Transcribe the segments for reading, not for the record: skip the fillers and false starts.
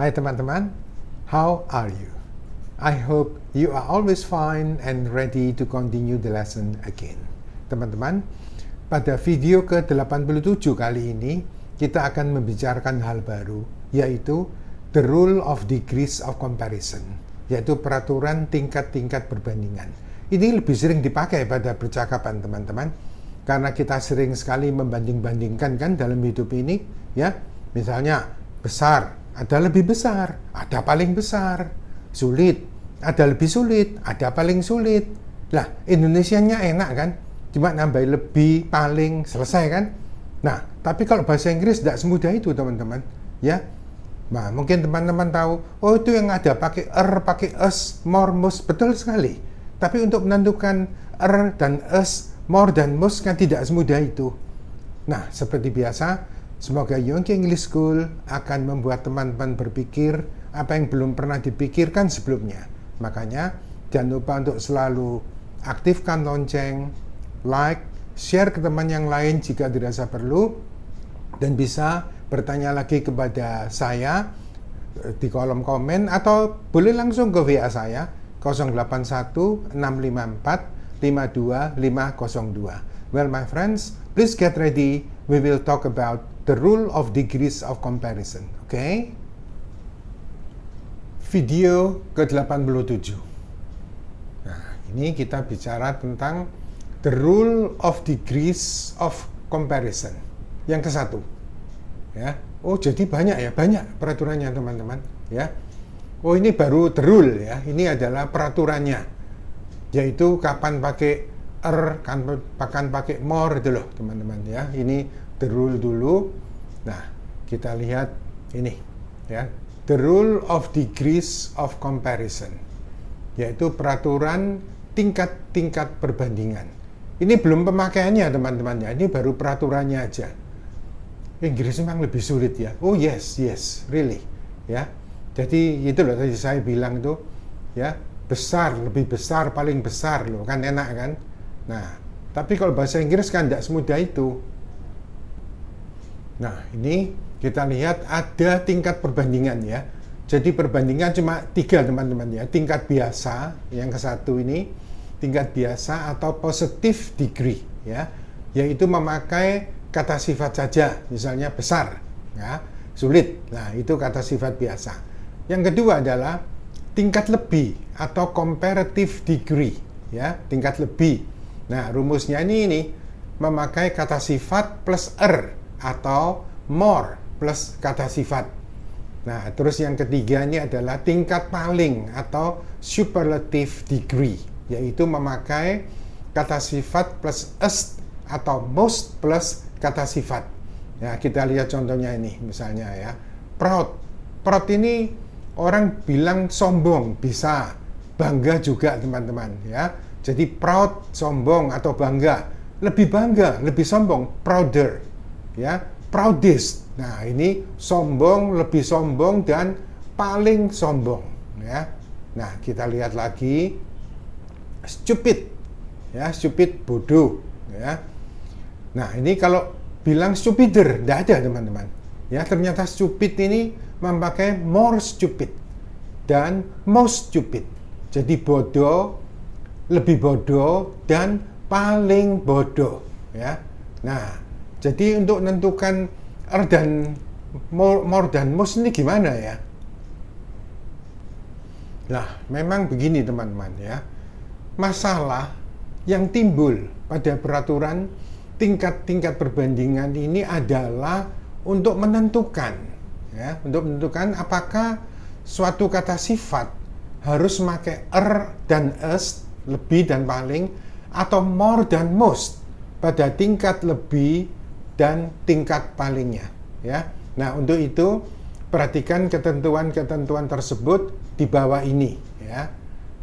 Hai teman-teman, how are you? I hope you are always fine and ready to continue the lesson again. Teman-teman, pada video ke-87 kali ini, kita akan membicarakan hal baru, yaitu the rule of degrees of comparison, yaitu peraturan tingkat-tingkat perbandingan. Ini lebih sering dipakai pada percakapan teman-teman, karena kita sering sekali membanding-bandingkan kan dalam hidup ini, ya. Misalnya, besar, ada lebih besar, ada paling besar, sulit, ada lebih sulit, ada paling sulit. Lah, Indonesianya enak kan? Cuma nambah lebih, paling, selesai kan? Nah, tapi kalau bahasa Inggris tidak semudah itu teman-teman, ya. Nah, mungkin teman-teman tahu, oh itu yang ada pakai pakai us, more, most, betul sekali. Tapi untuk menentukan dan us, more dan most kan tidak semudah itu. Nah, seperti biasa, semoga Yongki English School akan membuat teman-teman berpikir apa yang belum pernah dipikirkan sebelumnya. Makanya, jangan lupa untuk selalu aktifkan lonceng, like, share ke teman yang lain jika dirasa perlu, dan bisa bertanya lagi kepada saya di kolom komen atau boleh langsung ke WA saya 081 654 52502. Well, my friends, please get ready. We will talk about the rule of degrees of comparison. Okay? Video ke-87. Nah, ini kita bicara tentang the rule of degrees of comparison. Yang ke-1. Ya. Oh, jadi banyak ya, banyak peraturannya teman-teman, ya. Oh, ini baru the rule ya. Ini adalah peraturannya. Yaitu kapan pakai kapan pakai more itu loh, teman-teman ya. Ini the rule dulu. Nah, kita lihat ini ya. The rule of degrees of comparison, yaitu peraturan tingkat-tingkat perbandingan. Ini belum pemakaiannya teman-teman ya. Ini baru peraturannya aja. Inggris memang lebih sulit ya. Oh yes, really ya. Jadi itu loh tadi saya bilang itu ya, besar, lebih besar, paling besar loh, kan enak kan. Nah, tapi kalau bahasa Inggris kan tidak semudah itu. Nah, ini kita lihat ada tingkat perbandingan ya. Jadi perbandingan cuma 3 teman-teman ya. Tingkat biasa, yang ke-1 ini, tingkat biasa atau positive degree ya. Yaitu memakai kata sifat saja, misalnya besar, ya, sulit. Nah, itu kata sifat biasa. Yang kedua adalah tingkat lebih atau comparative degree ya, tingkat lebih. Nah, rumusnya ini memakai kata sifat plus atau more plus kata sifat. Nah, terus yang ketiga ini adalah tingkat paling atau superlative degree, yaitu memakai kata sifat plus atau most plus kata sifat. Ya, kita lihat contohnya ini misalnya ya. Proud. Proud ini orang bilang sombong, bisa. Bangga juga teman-teman ya. Jadi proud, sombong atau bangga. Lebih bangga, lebih sombong, prouder. Ya, proudest. Nah, ini sombong, lebih sombong dan paling sombong ya. Nah, kita lihat lagi stupid. Ya, stupid bodoh ya. Nah, ini kalau bilang stupider, tidak ada teman-teman. Ya, ternyata stupid ini memakai more stupid dan most stupid. Jadi bodoh, lebih bodoh, dan paling bodoh. Ya. Nah, jadi untuk menentukan dan more dan most ini gimana ya? Nah, memang begini teman-teman ya. Masalah yang timbul pada peraturan tingkat-tingkat perbandingan ini adalah untuk menentukan ya, untuk menentukan apakah suatu kata sifat harus memakai dan lebih dan paling, atau more dan most pada tingkat lebih dan tingkat palingnya ya. Nah, untuk itu perhatikan ketentuan-ketentuan tersebut di bawah ini ya.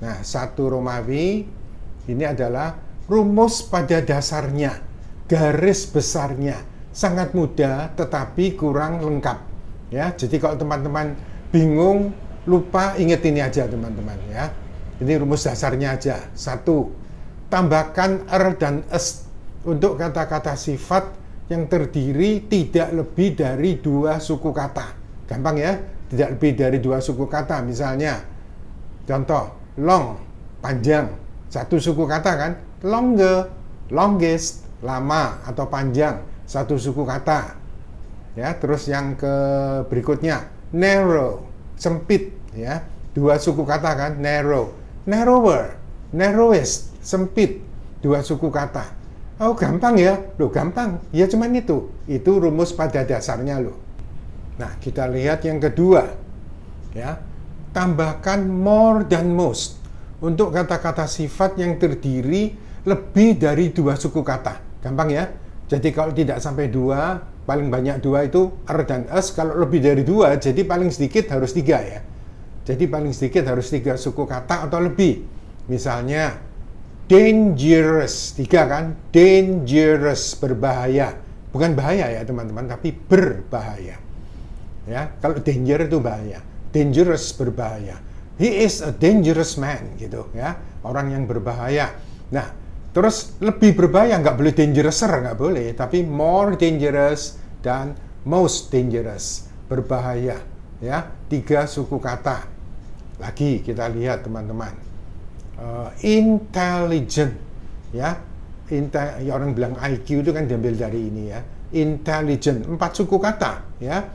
Nah, 1 Romawi ini adalah rumus pada dasarnya. Garis besarnya sangat mudah tetapi kurang lengkap ya. Jadi kalau teman-teman bingung, lupa, ingat ini aja teman-teman ya. Ini rumus dasarnya aja. 1. Tambahkan dan untuk kata-kata sifat yang terdiri tidak lebih dari 2 suku kata. Gampang ya. tidak lebih dari 2 suku kata. Misalnya, contoh, long, panjang, 1 suku kata kan, longer, longest, lama atau panjang, 1 suku kata. Ya, terus yang ke berikutnya, narrow, sempit, ya, 2 suku kata kan, narrow, narrower, narrowest, sempit, 2 suku kata. Oh, gampang ya? Loh, gampang. Ya cuman itu. Itu rumus pada dasarnya loh. Nah, kita lihat yang kedua. Ya. Tambahkan more than most untuk kata-kata sifat yang terdiri lebih dari 2 suku kata. Gampang ya? Jadi kalau tidak sampai 2, paling banyak 2 itu er dan es. Kalau lebih dari 2, jadi paling sedikit harus 3 ya. Jadi paling sedikit harus 3 suku kata atau lebih. Misalnya, dangerous, 3 kan? Dangerous, berbahaya. Bukan bahaya ya teman-teman, tapi berbahaya. Ya, kalau danger itu bahaya. Dangerous, berbahaya. He is a dangerous man, gitu ya. Orang yang berbahaya. Nah, terus lebih berbahaya, nggak boleh dangerouser, nggak boleh. Tapi more dangerous dan most dangerous, berbahaya. Ya, 3 suku kata. Lagi kita lihat teman-teman. Intelligent, ya, orang bilang IQ itu kan diambil dari ini ya, intelligent, 4 suku kata, ya,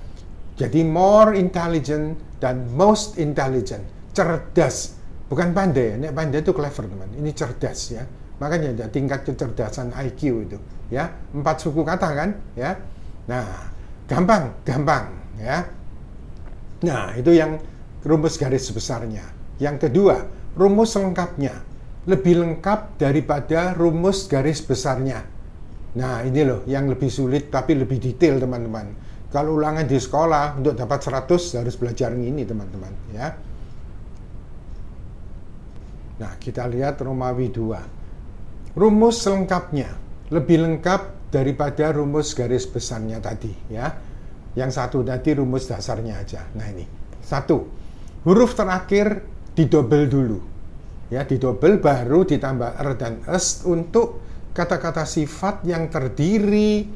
jadi more intelligent dan most intelligent, cerdas, bukan pandai, nek pandai itu clever teman, ini cerdas ya, makanya ada tingkat kecerdasan IQ itu, ya, 4 suku kata kan, ya, nah, gampang, ya, nah itu yang rumus garis besarnya. Yang kedua, rumus lengkapnya lebih lengkap daripada rumus garis besarnya. Nah, ini loh yang lebih sulit tapi lebih detail, teman-teman. Kalau ulangan di sekolah untuk dapat 100 harus belajar ini, teman-teman, ya. Nah, kita lihat Romawi 2. Rumus lengkapnya lebih lengkap daripada rumus garis besarnya tadi, ya. Yang satu tadi rumus dasarnya aja. Nah, ini. 1. Huruf terakhir didobel dulu, ya, didobel baru ditambah er dan es untuk kata-kata sifat yang terdiri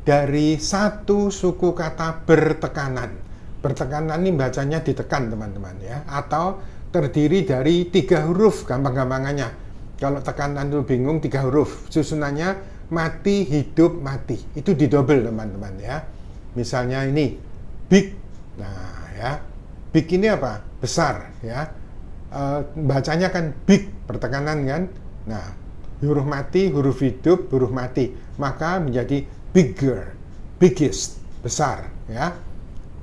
dari 1 suku kata bertekanan. Bertekanan ini bacanya ditekan, teman-teman, ya, atau terdiri dari 3 huruf, gampang-gampangannya. Kalau tekanan itu bingung, 3 huruf, susunannya mati, hidup, mati. Itu didobel, teman-teman, ya. Misalnya ini big, nah ya, big ini apa? Besar, ya. Bacanya kan big, pertekanan kan. Nah, huruf mati, huruf hidup, huruf mati, maka menjadi bigger, biggest, besar, ya.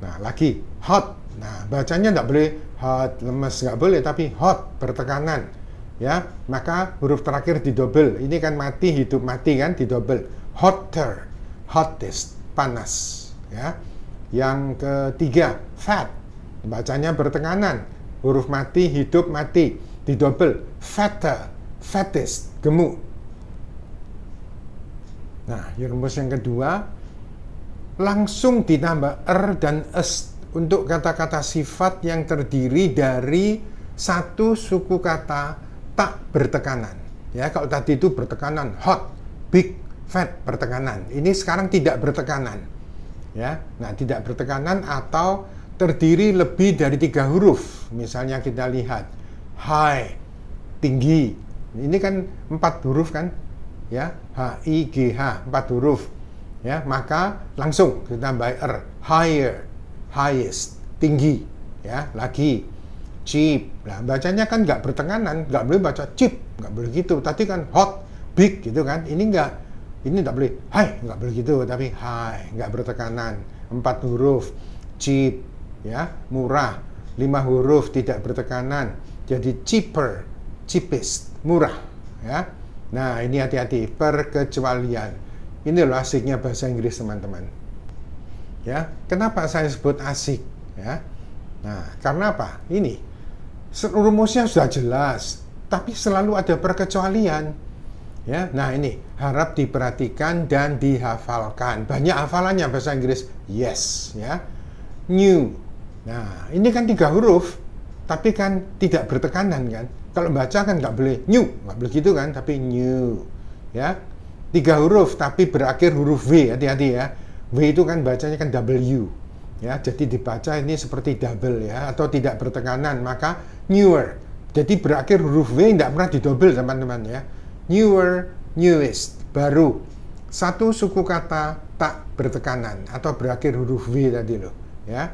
Nah, lagi hot. Nah, bacanya nggak boleh hot, lemes, nggak boleh, tapi hot, bertekanan, ya. Maka huruf terakhir didobel. Ini kan mati, hidup, mati kan, didobel. Hotter, hottest, panas, ya. Yang ketiga, fat. Bacanya bertekanan. Huruf mati, hidup, mati, didobel. Fatter, fattest, gemuk. Nah, rumus yang kedua, langsung ditambah er dan es untuk kata-kata sifat yang terdiri dari 1 suku kata tak bertekanan. Ya, kalau tadi itu bertekanan, hot, big, fat, bertekanan. Ini sekarang tidak bertekanan. Ya, nah, tidak bertekanan atau terdiri lebih dari 3 huruf. Misalnya kita lihat high, tinggi. Ini kan 4 huruf kan, ya, H-I-G-H, 4 huruf, ya. Maka langsung ditambah er, higher, highest, tinggi, ya. Lagi cheap. Nah, bacanya kan nggak bertekanan, nggak boleh baca cheap, nggak boleh gitu. Tadi kan hot, big gitu kan. Ini nggak boleh high, nggak boleh gitu, tapi high, nggak bertekanan. 4 huruf, cheap, ya, murah. 5 huruf tidak bertekanan, jadi cheaper, cheapest, murah, ya. Nah, ini hati-hati, perkecualian. Ini loh asiknya bahasa Inggris, teman-teman. Ya, kenapa saya sebut asik, ya? Nah, karena apa? Ini rumusnya sudah jelas, tapi selalu ada perkecualian. Ya, nah ini harap diperhatikan dan dihafalkan. Banyak hafalannya bahasa Inggris. Yes, ya. New. Nah, ini kan 3 huruf, tapi kan tidak bertekanan kan. Kalau baca kan nggak boleh new, nggak boleh gitu kan, tapi new, ya. 3 huruf, tapi berakhir huruf V, hati-hati ya. W itu kan bacanya kan W. ya, jadi dibaca ini seperti double ya, atau tidak bertekanan, maka newer. Jadi berakhir huruf W tidak pernah didouble teman-teman ya. Newer, newest, baru. Satu suku kata tak bertekanan atau berakhir huruf W tadi loh ya.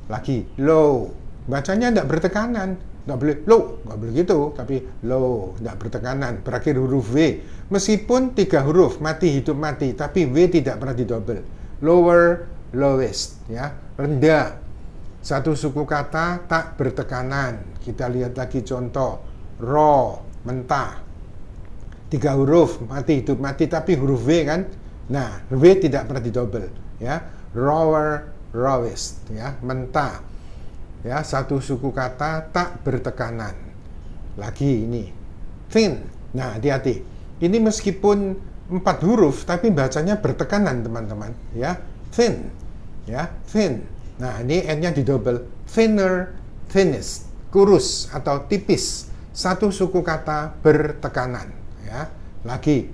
Lagi low, bacanya tidak bertekanan, nggak boleh low, nggak boleh gitu, tapi low, tidak bertekanan, berakhir huruf W. Meskipun 3 huruf, mati hidup mati, tapi W tidak pernah didouble. Lower, lowest ya, rendah. Satu suku kata tak bertekanan. Kita lihat lagi contoh. Raw, mentah. 3 huruf, mati hidup mati, tapi huruf W kan. Nah, W tidak pernah didouble ya. Rawer, rawest ya, mentah. Ya, satu suku kata tak bertekanan. Lagi ini. Thin. Nah, hati-hati. Ini meskipun 4 huruf tapi bacanya bertekanan teman-teman ya. Thin. Ya, thin. Nah, ini N-nya didouble. Thinner, thinnest, kurus atau tipis. Satu suku kata bertekanan ya. Lagi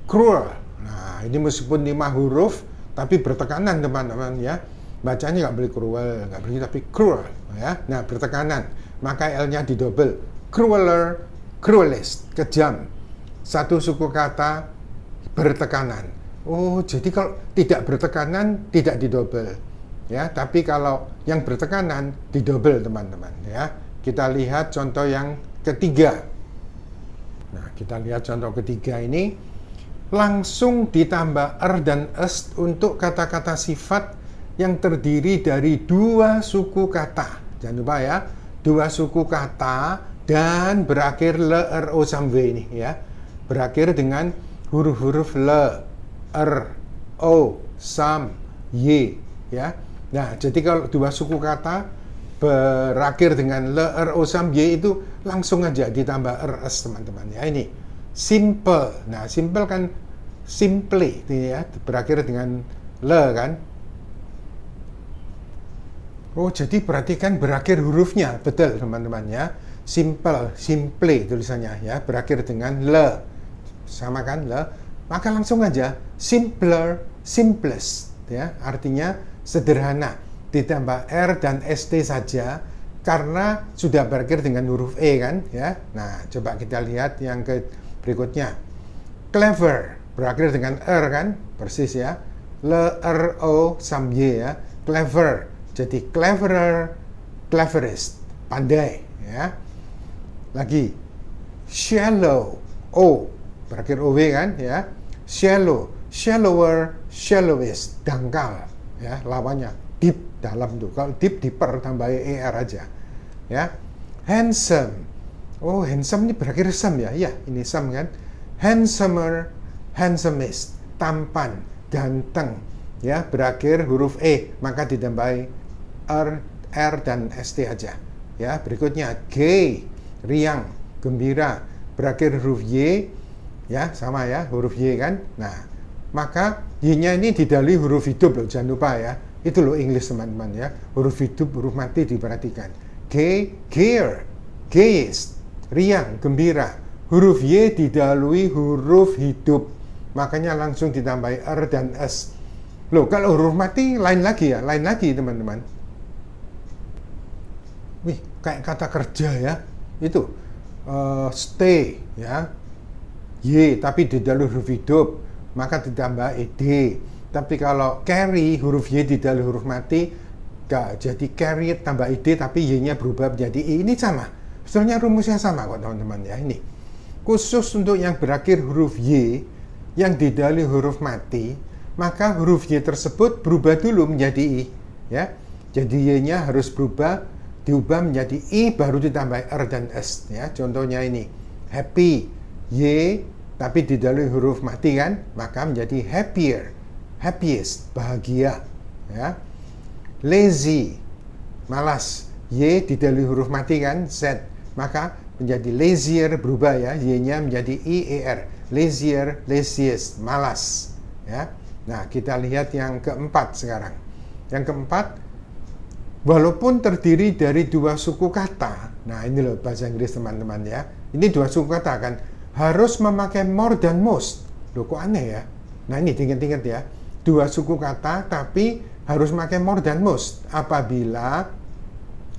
cruel. Nah, ini meskipun 5 huruf tapi bertekanan teman-teman ya. Bacanya nggak boleh cruel, nggak boleh, tapi cruel ya. Nah, bertekanan, maka L-nya didouble. Crueler, cruelest, kejam. Satu suku kata bertekanan. Oh, jadi kalau tidak bertekanan tidak didouble ya, tapi kalau yang bertekanan didouble teman-teman ya. Kita lihat contoh yang ketiga. Nah, kita lihat contoh ketiga ini. Langsung ditambah er dan est untuk kata-kata sifat yang terdiri dari 2 suku kata. Jangan lupa ya, 2 suku kata dan berakhir le, er, o, sam, w ini ya. Berakhir dengan huruf-huruf le, er, o, sam, y ya. Nah, jadi kalau 2 suku kata berakhir dengan le, er, o, sam, y itu langsung aja ditambah er, es teman-teman ya. Ini simple. Nah, simple kan simply ya, berakhir dengan le kan. Oh, jadi perhatikan berakhir hurufnya, betul teman-teman ya. Simple, simply tulisannya ya, berakhir dengan le. Sama kan le? Maka langsung aja simpler, simplest ya, artinya sederhana. Ditambah r dan st saja karena sudah berakhir dengan huruf e kan ya. Nah, coba kita lihat yang berikutnya. Clever berakhir dengan r kan, persis ya. Le, r, o, sam, y ya. Clever. Jadi cleverer, cleverest, pandai ya. Lagi shallow, o berakhir ow kan ya. Shallow, shallower, shallowest, dangkal ya, lawannya deep, dalam tuh. Kalau deep diper tambah er aja ya. Handsome, oh handsome ini berakhir sam ya. Ya, ini sam kan. Handsomer, handsomest, tampan, ganteng ya, berakhir huruf e, maka ditambahi r dan st aja ya. Berikutnya gay, riang, gembira, berakhir huruf y ya, sama ya, huruf y kan. Nah, maka y-nya ini didahului huruf hidup loh, jangan lupa ya. Itu loh English teman-teman ya, huruf hidup, huruf mati diperhatikan. Gay, gayer, gayest, riang, gembira, huruf y didahului huruf hidup, makanya langsung ditambahi r dan s. Loh, kalau huruf mati lain lagi ya, lain lagi teman-teman. Wih, kayak kata kerja ya, itu stay ya, y tapi didahului huruf hidup, maka ditambah ed. Tapi kalau carry, huruf y didahului huruf mati, gak jadi carry tambah ed, tapi y-nya berubah menjadi i. Ini sama, sebenarnya rumusnya sama kok teman-teman ya. Ini khusus untuk yang berakhir huruf y yang didahului huruf mati, maka huruf y tersebut berubah dulu menjadi i ya. Jadi y-nya harus diubah menjadi i, baru ditambah r dan s ya. Contohnya ini happy, y tapi didahului huruf mati kan, maka menjadi happier, happiest, bahagia ya. Lazy, malas, y didahului huruf mati kan, z, maka menjadi lazier, berubah ya, y-nya menjadi ier, lazier, laziest, malas ya. Nah, kita lihat yang keempat sekarang. Yang keempat, walaupun terdiri dari 2 suku kata. Nah, ini loh bahasa Inggris teman-teman ya. Ini 2 suku kata kan, harus memakai more dan most. Loh, kok aneh ya? Nah, ini ingat-ingat ya. 2 suku kata tapi harus pakai more than most apabila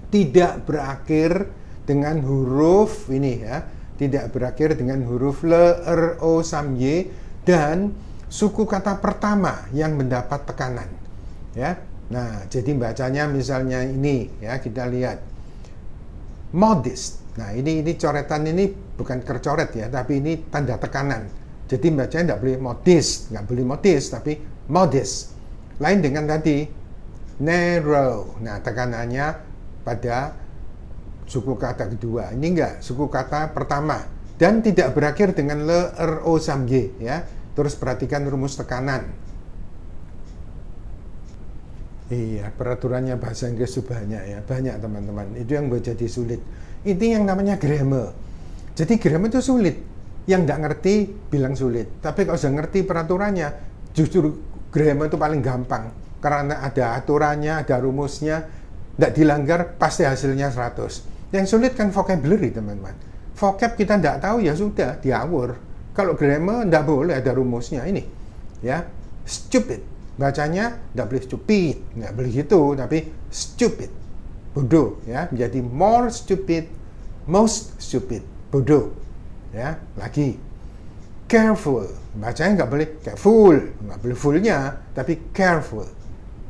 tidak berakhir dengan huruf ini ya, tidak berakhir dengan huruf le, er, o, sam, y dan suku kata pertama yang mendapat tekanan ya. Nah, jadi bacanya misalnya ini ya, kita lihat modest. Nah, ini coretan ini bukan kercoret ya, tapi ini tanda tekanan. Jadi bacanya nggak boleh modest, tapi modest. Lain dengan tadi narrow. Nah, tekanannya pada suku kata kedua. Ini enggak, suku kata pertama. Dan tidak berakhir dengan le, er, o, sam, y ya. Terus perhatikan rumus tekanan. Iya, peraturannya bahasa Inggris itu banyak ya, banyak teman-teman. Itu yang buat jadi sulit. Ini yang namanya grammar. Jadi grammar itu sulit. Yang nggak ngerti bilang sulit. Tapi kalau sudah ngerti peraturannya, justru grammar itu paling gampang. Karena ada aturannya, ada rumusnya, nggak dilanggar, pasti hasilnya 100. Yang sulit kan vocabulary, teman-teman. Vocab kita nggak tahu, ya sudah, diawur. Kalau grammar nggak boleh ada rumusnya ini. Ya, stupid. Bacanya nggak boleh stupid, nggak boleh gitu, tapi stupid, bodoh ya, menjadi more stupid, most stupid, bodoh ya. Lagi careful, bacanya nggak boleh careful, nggak boleh fullnya, tapi careful.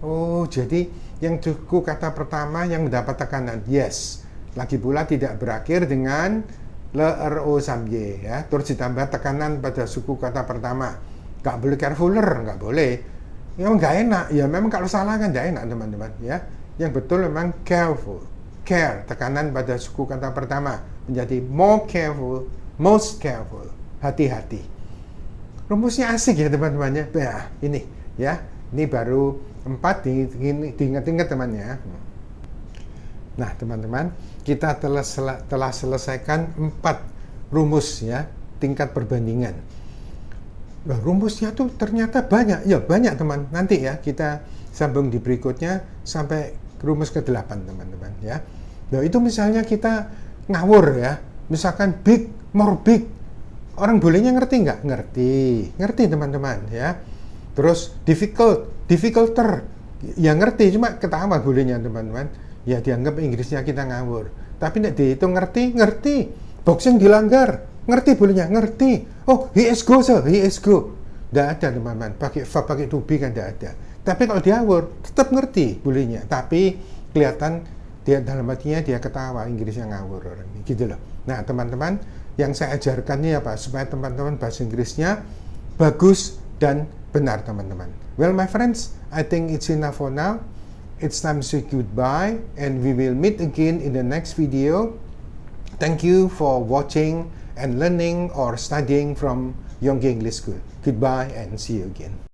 Oh, jadi yang suku kata pertama yang mendapat tekanan yes, lagi pula tidak berakhir dengan le, er, o, sam, y ya, terus ditambah tekanan pada suku kata pertama, nggak boleh carefuler, nggak boleh. Memang nggak enak, ya memang kalau salah kan nggak enak teman-teman ya. Yang betul memang careful, care, tekanan pada suku kata pertama menjadi more careful, most careful, hati-hati. Rumusnya asik ya teman-teman ya. Nah, ini ya, ini baru 4 diingat-ingat temannya. Nah teman-teman, kita telah selesaikan 4 rumus ya, tingkat perbandingan. Nah, rumusnya tuh ternyata banyak, ya banyak teman. Nanti ya kita sambung di berikutnya sampai rumus ke-8 teman-teman ya. Nah itu misalnya kita ngawur ya, misalkan big, more big, orang bolehnya ngerti nggak? Ngerti teman-teman ya. Terus difficult, difficulter, ya ngerti, cuma ketawa bolehnya teman-teman. Ya dianggap Inggrisnya kita ngawur. Tapi tidak dihitung ngerti. Boxing dilanggar. Ngerti bolehnya, ngerti. Oh, he is go, sir, he is go. Nggak ada teman-teman, pakai verb, pakai to be kan nggak ada. Tapi kalau diawur, tetap ngerti bolehnya. Tapi kelihatan dia dalam hatinya dia ketawa, Inggrisnya ngawur orang ini, gitu loh. Nah teman-teman, yang saya ajarkan ini apa? Supaya teman-teman bahasa Inggrisnya bagus dan benar teman-teman. Well my friends, I think it's enough for now. It's time to say goodbye and we will meet again in the next video. Thank you for watching and learning or studying from Yonggi English School. Goodbye and see you again.